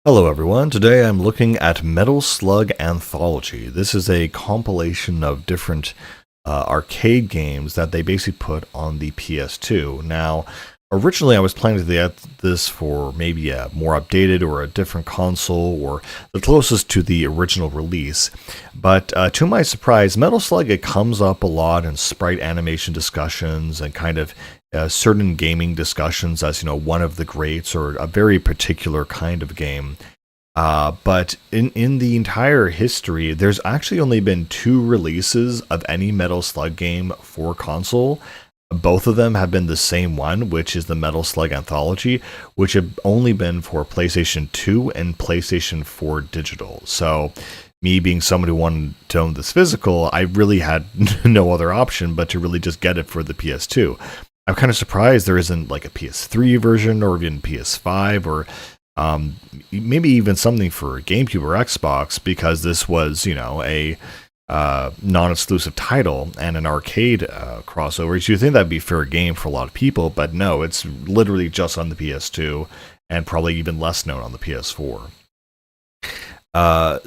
Hello everyone, today I'm looking at Metal Slug Anthology. This is a compilation of different arcade games that they basically put on the PS2. Now, originally I was planning to get this for maybe a more updated or a different console or the closest to the original release, but to my surprise, Metal Slug, it comes up a lot in sprite animation discussions and kind of certain gaming discussions as, one of the greats or a very particular kind of game. But in the entire history, there's actually only been two releases of any Metal Slug game for console. Both of them have been the same one, which is the Metal Slug Anthology, which have only been for PlayStation 2 and PlayStation 4 digital. So, me being someone who wanted to own this physical, I really had no other option but to really just get it for the PS2. I'm kind of surprised there isn't like a PS3 version or even PS5 or maybe even something for GameCube or Xbox, because this was, a non-exclusive title and an arcade crossover. So you think that'd be fair game for a lot of people, but no, it's literally just on the PS2 and probably even less known on the PS4.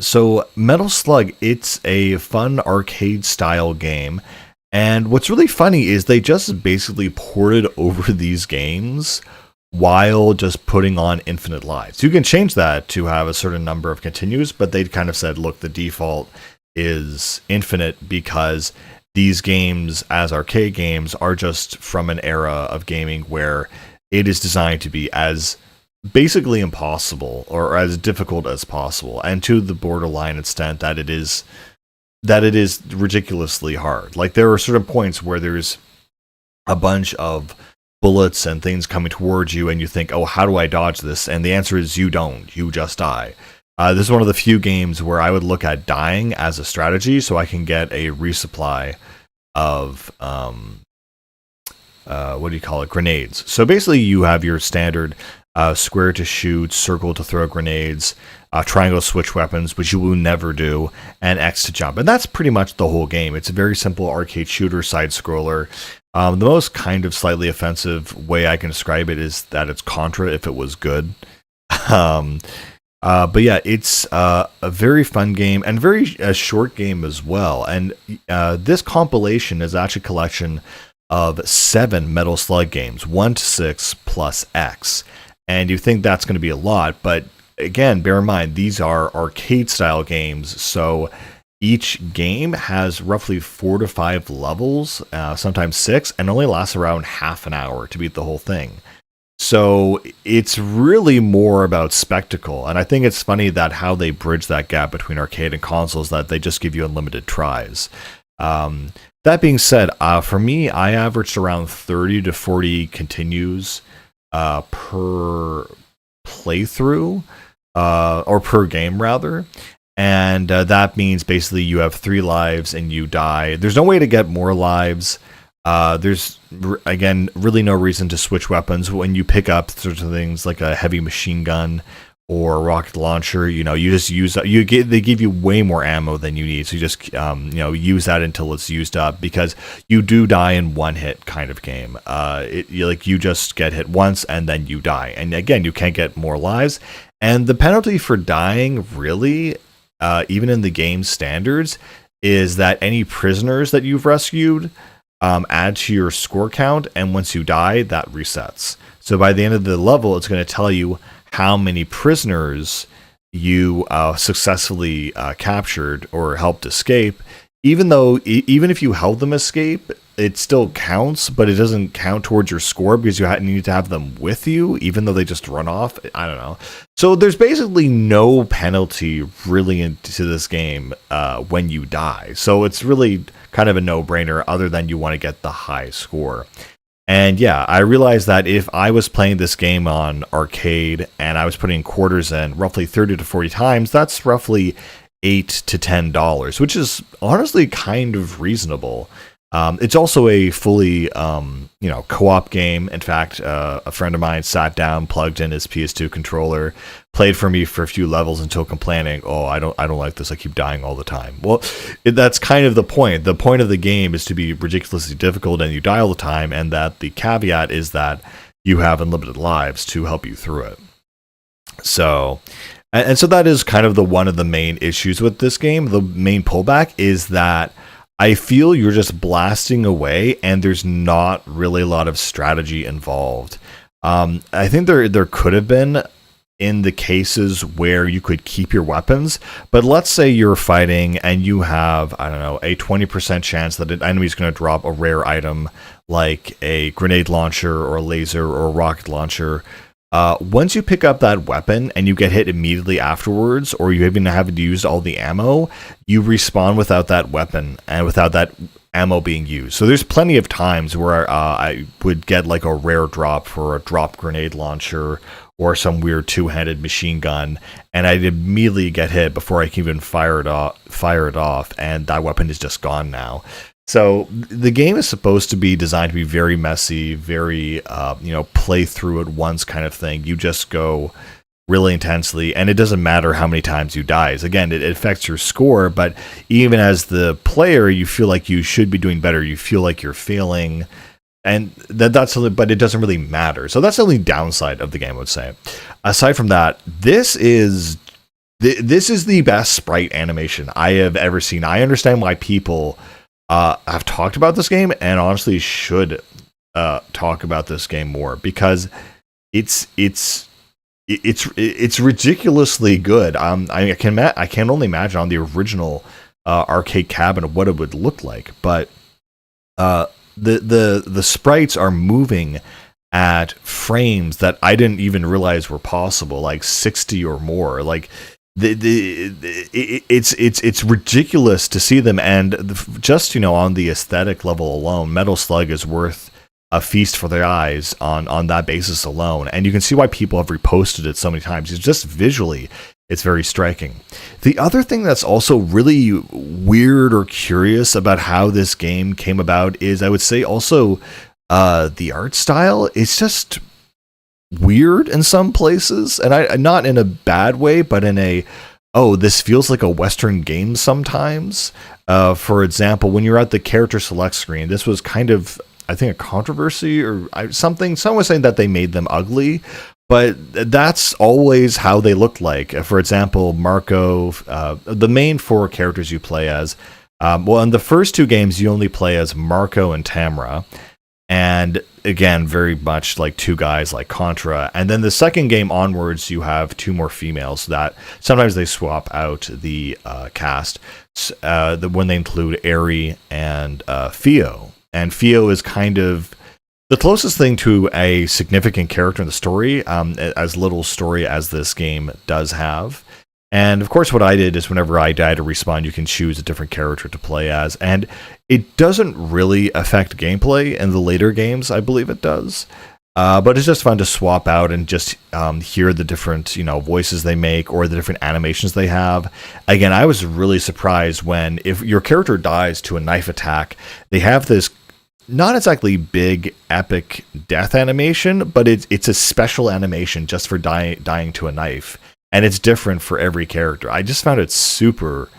So Metal Slug, it's a fun arcade style game. And what's really funny is they just basically ported over these games while just putting on infinite lives. You can change that to have a certain number of continues, but they kind of said, look, the default is infinite because these games as arcade games are just from an era of gaming where it is designed to be as basically impossible or as difficult as possible, and to the borderline extent that it is ridiculously hard. Like, there are certain points where there's a bunch of bullets and things coming towards you and you think, oh, how do I dodge this? And the answer is you don't. You just die. This is one of the few games where I would look at dying as a strategy so I can get a resupply of grenades. So basically you have your standard square to shoot, circle to throw grenades, triangle switch weapons, which you will never do, and X to jump. And that's pretty much the whole game. It's a very simple arcade shooter, side-scroller. The most kind of slightly offensive way I can describe it is that it's Contra if it was good. But yeah, it's a very fun game and very short game as well. And this compilation is actually a collection of 7 Metal Slug games, 1 to 6 plus X. And you think that's going to be a lot, but again, bear in mind, these are arcade-style games, so each game has roughly 4 to 5 levels, sometimes 6, and only lasts around half an hour to beat the whole thing. So it's really more about spectacle, and I think it's funny that how they bridge that gap between arcade and consoles, that they just give you unlimited tries. That being said, for me, I averaged around 30 to 40 continues per playthrough, or per game rather, and that means basically you have 3 lives and you die. There's no way to get more lives. There's again really no reason to switch weapons when you pick up sorts of things like a heavy machine gun or a rocket launcher. You just use they give you way more ammo than you need, so you just use that until it's used up, because you do die in one hit kind of game. You just get hit once and then you die, and again you can't get more lives. And the penalty for dying, really, even in the game standards, is that any prisoners that you've rescued add to your score count, and once you die, that resets. So by the end of the level, it's going to tell you how many prisoners you successfully captured or helped escape. Even if you help them escape, it still counts, but it doesn't count towards your score because you need to have them with you, even though they just run off. I don't know. So there's basically no penalty really into this game when you die. So it's really kind of a no-brainer, other than you want to get the high score. And yeah, I realized that if I was playing this game on arcade and I was putting quarters in roughly 30 to 40 times, that's roughly $8 to $10, which is honestly kind of reasonable. It's also a fully, co-op game. In fact, a friend of mine sat down, plugged in his PS2 controller, played for me for a few levels until complaining, "Oh, I don't like this. I keep dying all the time." Well, that's kind of the point. The point of the game is to be ridiculously difficult, and you die all the time, and that the caveat is that you have unlimited lives to help you through it. So, And so that is kind of the one of the main issues with this game. The main pullback is that I feel you're just blasting away, and there's not really a lot of strategy involved. I think there could have been in the cases where you could keep your weapons, but let's say you're fighting and you have, I don't know, a 20% chance that an enemy is going to drop a rare item like a grenade launcher or a laser or a rocket launcher. Once you pick up that weapon and you get hit immediately afterwards, or you even haven't used all the ammo, you respawn without that weapon and without that ammo being used. So there's plenty of times where I would get like a rare drop for a drop grenade launcher or some weird two-handed machine gun, and I'd immediately get hit before I can even fire it off, and that weapon is just gone now. So the game is supposed to be designed to be very messy, very play through it once kind of thing. You just go really intensely, and it doesn't matter how many times you die. Again, it affects your score, but even as the player, you feel like you should be doing better. You feel like you're failing, and but it doesn't really matter. So that's the only downside of the game, I would say. Aside from that, this is the best sprite animation I have ever seen. I understand why people have talked about this game, and honestly should talk about this game more, because it's ridiculously good. I can only imagine on the original arcade cabinet what it would look like, but the sprites are moving at frames that I didn't even realize were possible, like 60 or more. Like it's ridiculous to see them, and just on the aesthetic level alone, Metal Slug is worth a feast for the eyes on that basis alone. And you can see why people have reposted it so many times. It's just visually, it's very striking. The other thing that's also really weird or curious about how this game came about is, I would say, also the art style. It's just weird in some places, and I not in a bad way, but in a this feels like a Western game sometimes. For example, when you're at the character select screen, this was kind of, I think, a controversy or something. Someone was saying that they made them ugly, but that's always how they looked like. For example, Marco, the main four characters you play as, in the first two games, you only play as Marco and Tamra. And again, very much like two guys like Contra. And then the second game onwards, you have two more females that sometimes they swap out the cast when they include Eri and Fio. And Fio is kind of the closest thing to a significant character in the story, as little story as this game does have. And of course, what I did is whenever I die to respawn, you can choose a different character to play as. And it doesn't really affect gameplay in the later games, I believe it does. But it's just fun to swap out and just hear the different voices they make or the different animations they have. Again, I was really surprised when, if your character dies to a knife attack, they have this not exactly big epic death animation, but it's a special animation just for dying to a knife. And it's different for every character. I just found it super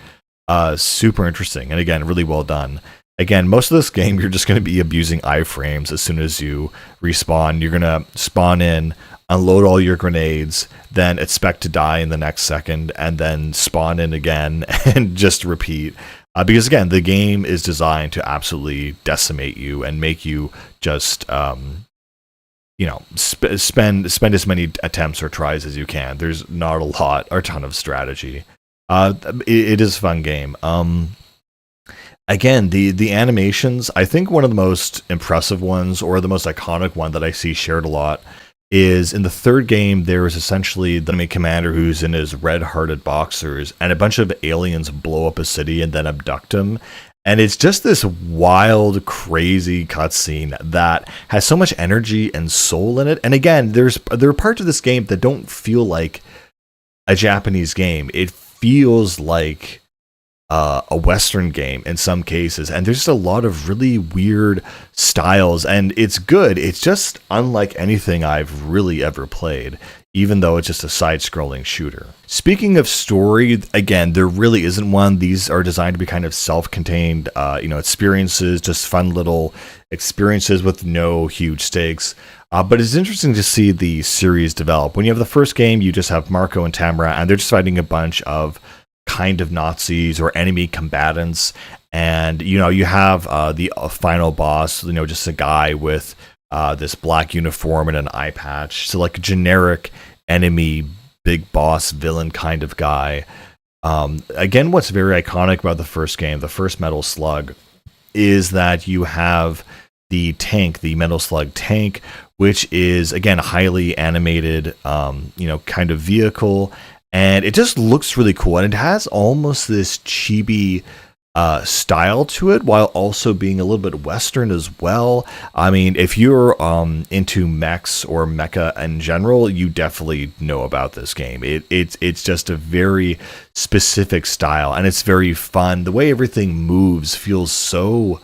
interesting. And again, really well done. Again, most of this game, you're just going to be abusing iframes as soon as you respawn. You're going to spawn in, unload all your grenades, then expect to die in the next second, and then spawn in again and just repeat. Because again, the game is designed to absolutely decimate you and make you just spend as many attempts or tries as you can. There's not a ton of strategy. It is a fun game. Again, the animations, I think one of the most impressive ones, or the most iconic one that I see shared a lot, is in the third game. There is essentially the enemy commander who's in his red-hearted boxers, and a bunch of aliens blow up a city and then abduct him. And it's just this wild, crazy cutscene that has so much energy and soul in it. And again, there are parts of this game that don't feel like a Japanese game. It feels like a Western game in some cases. And there's just a lot of really weird styles. And it's good. It's just unlike anything I've really ever played. even though it's just a side-scrolling shooter. Speaking of story, again, there really isn't one. These are designed to be kind of self-contained, experiences, just fun little experiences with no huge stakes. But it's interesting to see the series develop. When you have the first game, you just have Marco and Tamara, and they're just fighting a bunch of kind of Nazis or enemy combatants. And, you have the final boss, just a guy with this black uniform and an eye patch. So like a generic enemy, big boss villain kind of guy. Again, what's very iconic about the first game, the first Metal Slug, is that you have the tank, the Metal Slug tank, which is, again, a highly animated, kind of vehicle. And it just looks really cool. And it has almost this chibi style to it, while also being a little bit Western as well. I mean, if you're into mechs or mecha in general, you definitely know about this game. It's just a very specific style, and it's very fun. The way everything moves feels so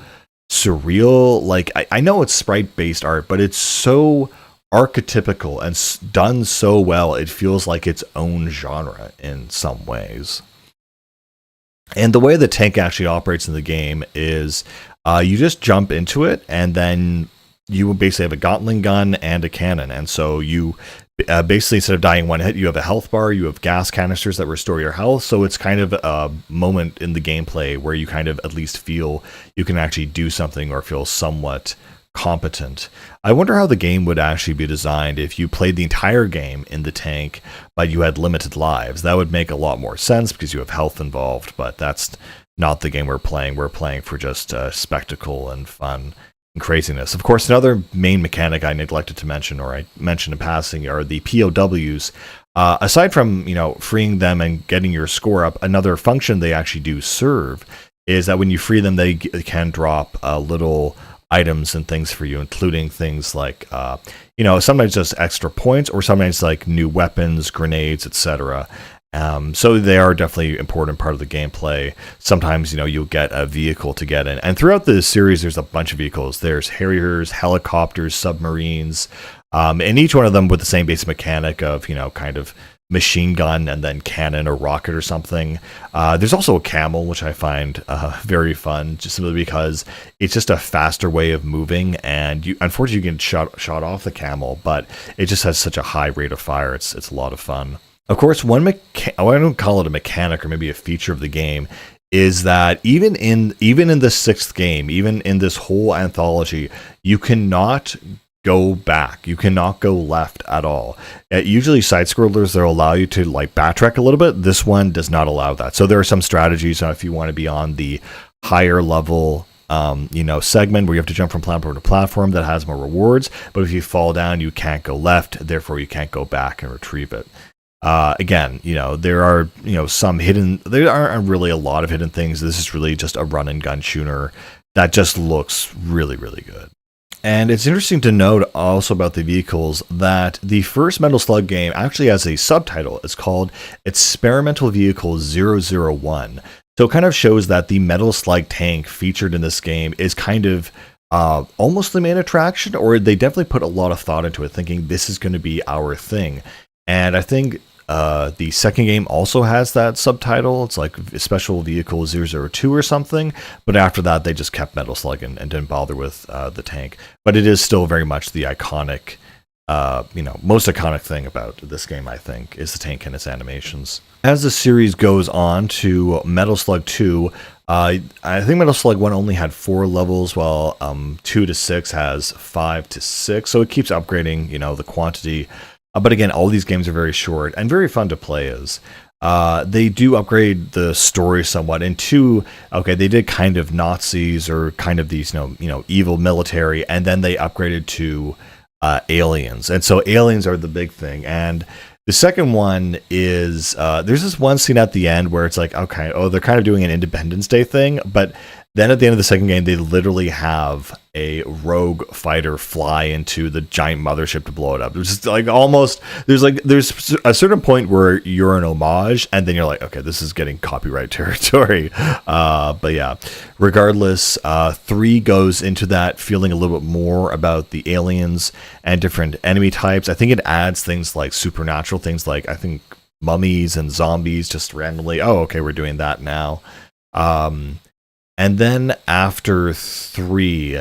surreal. Like, I know it's sprite-based art, but it's so archetypical and done so well, it feels like its own genre in some ways. And the way the tank actually operates in the game is you just jump into it, and then you basically have a Gatling gun and a cannon. And so you basically, instead of dying one hit, you have a health bar, you have gas canisters that restore your health. So it's kind of a moment in the gameplay where you kind of at least feel you can actually do something or feel somewhat competent. I wonder how the game would actually be designed if you played the entire game in the tank, but you had limited lives. That would make a lot more sense because you have health involved, but that's not the game we're playing. We're playing for just spectacle and fun and craziness. Of course, another main mechanic I neglected to mention, or I mentioned in passing, are the POWs. Aside from, freeing them and getting your score up, another function they actually do serve is that when you free them, they can drop little items and things for you, including things like sometimes just extra points, or sometimes like new weapons, grenades, etc. So they are definitely an important part of the gameplay. Sometimes you'll get a vehicle to get in, and throughout the series there's a bunch of vehicles. There's Harriers, helicopters, submarines, and each one of them with the same basic mechanic of kind of machine gun and then cannon or rocket or something. There's also a camel, which I find very fun, just simply because it's just a faster way of moving, and unfortunately you can shot off the camel, but it just has such a high rate of fire. It's a lot of fun. Of course, I don't call it a mechanic or maybe a feature of the game, is that even in the sixth game, even in this whole anthology, you cannot go back. You cannot go left at all. Usually side scrollers, they'll allow you to backtrack a little bit. This one does not allow that. So there are some strategies if you want to be on the higher level segment where you have to jump from platform to platform, that has more rewards. But if you fall down, you can't go left, therefore you can't go back and retrieve it. Again, there are some hidden, there aren't really a lot of hidden things. This is really just a run and gun shooter that just looks really, really good. And it's interesting to note also about the vehicles that the first Metal Slug game actually has a subtitle. It's called Experimental Vehicle 001. So it kind of shows that the Metal Slug tank featured in this game is kind of almost the main attraction, or they definitely put a lot of thought into it, thinking this is going to be our thing. And I think the second game also has that subtitle. It's like Special Vehicle 002 or something. But after that, they just kept Metal Slug and didn't bother with the tank. But it is still very much the iconic, most iconic thing about this game, I think, is the tank and its animations. As the series goes on to Metal Slug 2, I think Metal Slug 1 only had 4 levels, while 2 to 6 has 5 to 6. So it keeps upgrading, the quantity. But again, all these games are very short and very fun to play as. They do upgrade the story somewhat. In 2, they did kind of Nazis or kind of these, evil military, and then they upgraded to aliens. And so aliens are the big thing. And the second one is, there's this one scene at the end where it's like, they're kind of doing an Independence Day thing, but Then at the end of the second game, they literally have a rogue fighter fly into the giant mothership to blow it up. There's just like almost there's a certain point where you're an homage, and then you're like, okay, this is getting copyright territory. But yeah, regardless, 3 goes into that feeling a little bit more about the aliens and different enemy types. I think it adds things like supernatural things, like I think mummies and zombies just randomly. Oh, okay, we're doing that now. And then after 3,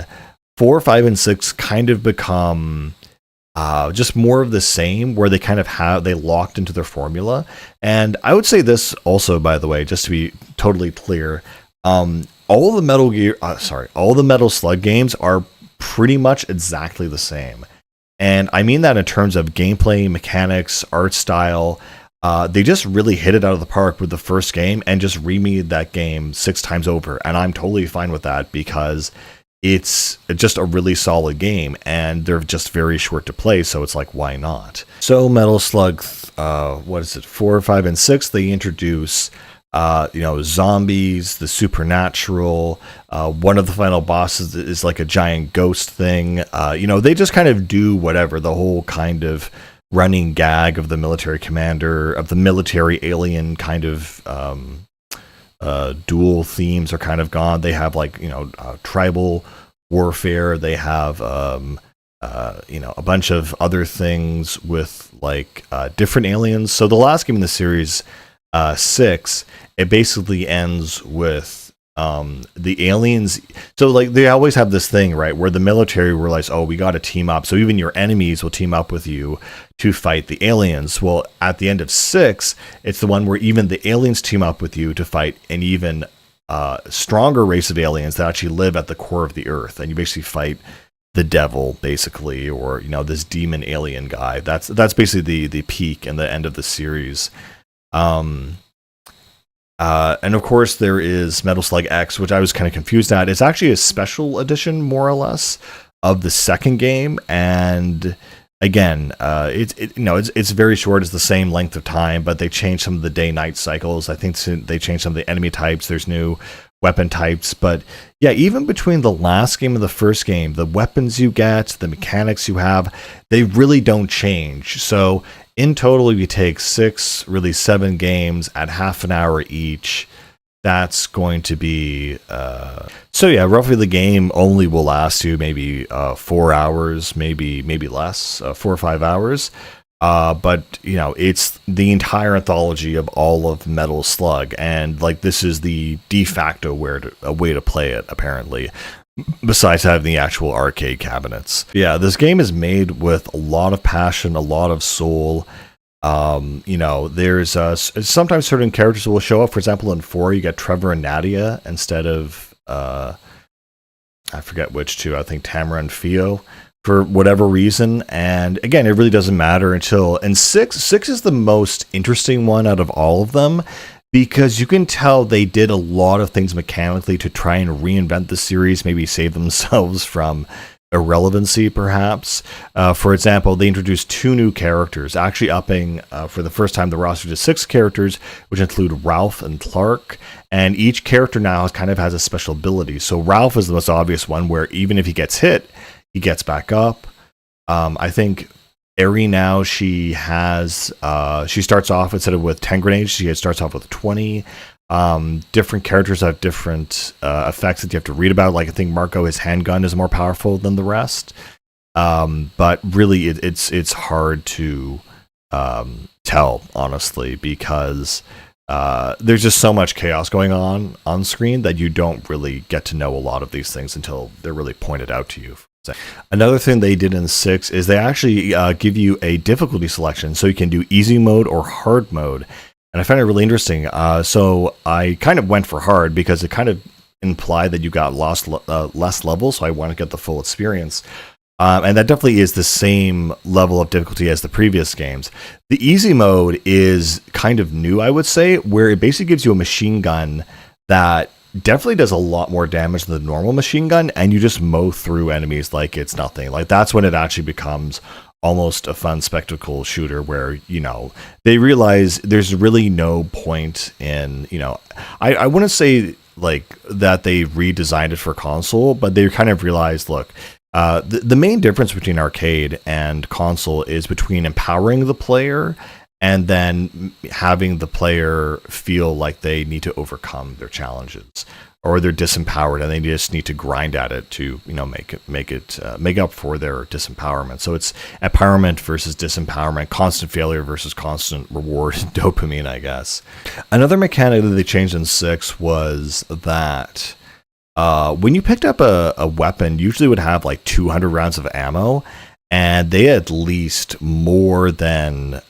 4, 5, and 6 kind of become just more of the same, where they kind of they locked into their formula. And I would say this also, by the way, just to be totally clear, all the Metal Slug games are pretty much exactly the same. And I mean that in terms of gameplay, mechanics, art style. They just really hit it out of the park with the first game and just remade that game 6 times over. And I'm totally fine with that because it's just a really solid game and they're just very short to play. So it's like, why not? So Metal Slug, 4, 5, and 6, they introduce, zombies, the supernatural. One of the final bosses is like a giant ghost thing. They just kind of do whatever, the whole kind of running gag of the military commander, of the military alien kind of dual themes are kind of gone. They have tribal warfare. They have a bunch of other things with different aliens. So the last game in the series, 6, it basically ends with the aliens. So they always have this thing, right, where the military realize, oh, we got to team up, so even your enemies will team up with you to fight the aliens. Well, at the end of 6, it's the one where even the aliens team up with you to fight an even stronger race of aliens that actually live at the core of the earth, and you basically fight the devil, basically, or this demon alien guy. That's basically the peak and the end of the series. And of course, there is Metal Slug X, which I was kind of confused at. It's actually a special edition, more or less, of the second game. And again, it's very short. It's the same length of time, but they changed some of the day-night cycles. I think they changed some of the enemy types. There's new weapon types. But yeah, even between the last game and the first game, the weapons you get, the mechanics you have, they really don't change. So in total, if you take 6, really 7 games at half an hour each, that's going to be... So yeah, roughly the game only will last you maybe 4 hours, maybe less, 4 or 5 hours. But, it's the entire anthology of all of Metal Slug. And this is the de facto way to play it, apparently, besides having the actual arcade cabinets. Yeah, this game is made with a lot of passion, a lot of soul. There's sometimes certain characters will show up. For example, in 4, you get Trevor and Nadia instead of I forget which two. I think Tamara and Theo, for whatever reason. And again, it really doesn't matter until... And 6 is the most interesting one out of all of them, because you can tell they did a lot of things mechanically to try and reinvent the series, maybe save themselves from irrelevancy, perhaps. For example, they introduced 2 new characters, actually upping, for the first time, the roster to 6 characters, which include Ralph and Clark. And each character now has a special ability. So Ralph is the most obvious one, where even if he gets hit, he gets back up. I think Eri now, she starts off, instead of with 10 grenades, she starts off with 20. Different characters have different effects that you have to read about. I think Marco, his handgun is more powerful than the rest. But really, it's hard to tell, honestly, because there's just so much chaos going on screen that you don't really get to know a lot of these things until they're really pointed out to you. Another thing they did in 6 is they actually give you a difficulty selection, so you can do easy mode or hard mode. And I found it really interesting. So I kind of went for hard because it kind of implied that you got less levels, so I want to get the full experience. And that definitely is the same level of difficulty as the previous games. The easy mode is kind of new, I would say, where it basically gives you a machine gun that definitely does a lot more damage than the normal machine gun, and you just mow through enemies like it's nothing. That's when it actually becomes almost a fun spectacle shooter, where they realize there's really no point in, I wouldn't say like that they redesigned it for console, but they kind of realized, look, the main difference between arcade and console is between empowering the player and then having the player feel like they need to overcome their challenges, or they're disempowered and they just need to grind at it to, you know, make up for their disempowerment. So it's empowerment versus disempowerment, constant failure versus constant reward, dopamine, I guess. Another mechanic that they changed in 6 was that when you picked up a weapon, usually would have like 200 rounds of ammo, and they at least more than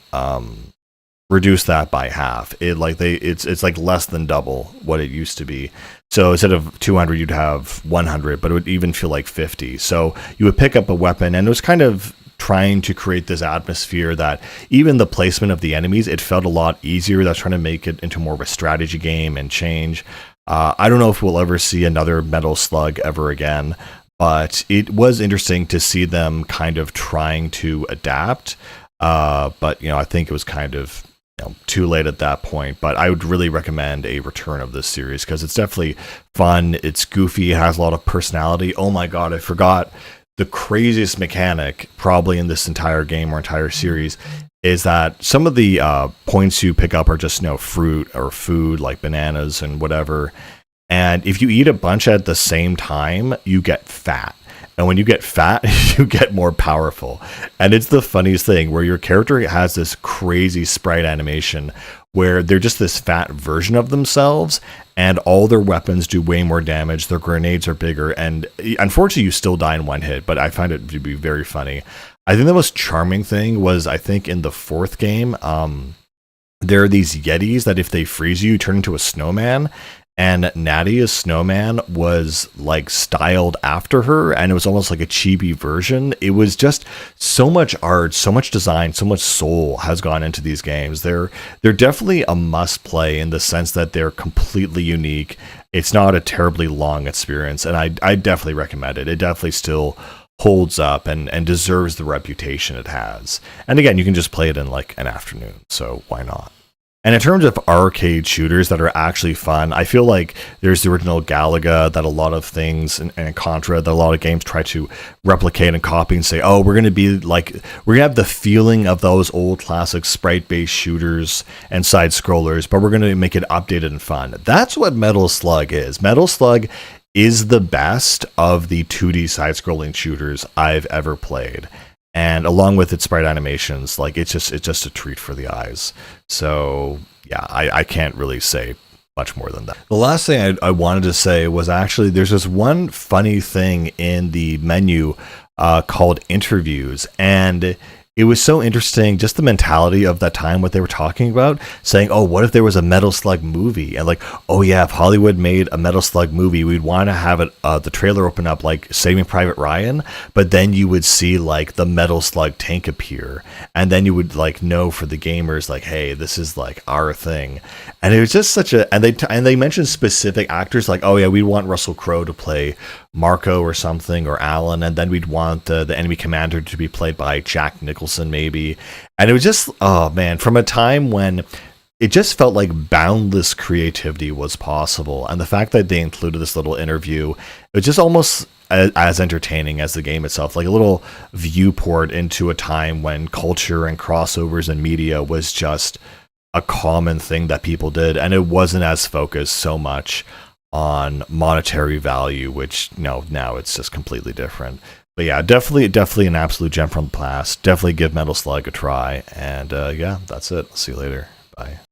reduce that by half. It's like less than double what it used to be. So instead of 200, you'd have 100, but it would even feel like 50. So you would pick up a weapon, and it was kind of trying to create this atmosphere that even the placement of the enemies, it felt a lot easier. That's trying to make it into more of a strategy game and change. I don't know if we'll ever see another Metal Slug ever again, but it was interesting to see them kind of trying to adapt. But, you know, I think it was kind of, you know, too late at that point. But I would really recommend a return of this series because it's definitely fun. It's goofy. It has a lot of personality. Oh my God, I forgot the craziest mechanic probably in this entire game or entire series is that some of the points you pick up are just, you know, fruit or food like bananas and whatever. And if you eat a bunch at the same time, you get fat. And when you get fat, you get more powerful. And it's the funniest thing where your character has this crazy sprite animation where they're just this fat version of themselves, and all their weapons do way more damage. Their grenades are bigger. And unfortunately, you still die in one hit, but I find it to be very funny. I think the most charming thing was, I think in the 4th game, there are these Yetis that if they freeze you, you turn into a snowman. And Nadia's snowman was like styled after her, and it was almost like a chibi version. It was just so much art, so much design, so much soul has gone into these games. They're definitely a must play in the sense that they're completely unique. It's not a terribly long experience, and I definitely recommend it. It definitely still holds up and deserves the reputation it has. And again, you can just play it in like an afternoon, so why not? And in terms of arcade shooters that are actually fun, I feel like there's the original Galaga that a lot of things and Contra that a lot of games try to replicate and copy and say, oh, we're going to be like, we're going to have the feeling of those old classic sprite-based shooters and side scrollers, but we're going to make it updated and fun. That's what Metal Slug is. Metal Slug is the best of the 2D side-scrolling shooters I've ever played. And along with its sprite animations, like it's just a treat for the eyes. So yeah, I can't really say much more than that. The last thing I wanted to say was actually there's this one funny thing in the menu called interviews, and it was so interesting, just the mentality of that time, what they were talking about, saying, oh, what if there was a Metal Slug movie? And like, oh yeah, if Hollywood made a Metal Slug movie, we'd want to have it, the trailer open up like Saving Private Ryan, but then you would see like the Metal Slug tank appear, and then you would like know for the gamers, like, hey, this is like our thing. And it was just such a, and they mentioned specific actors, like, oh yeah, we want Russell Crowe to play Marco or something, or Alan, and then we'd want the enemy commander to be played by Jack Nicholson maybe. And it was just, oh man, from a time when it just felt like boundless creativity was possible, and the fact that they included this little interview, it was just almost as entertaining as the game itself, like a little viewport into a time when culture and crossovers and media was just a common thing that people did, and it wasn't as focused so much on monetary value, which, you know, now it's just completely different. But yeah, definitely an absolute gem from the past. Definitely give Metal Slug a try. And yeah, that's it. I'll see you later. Bye.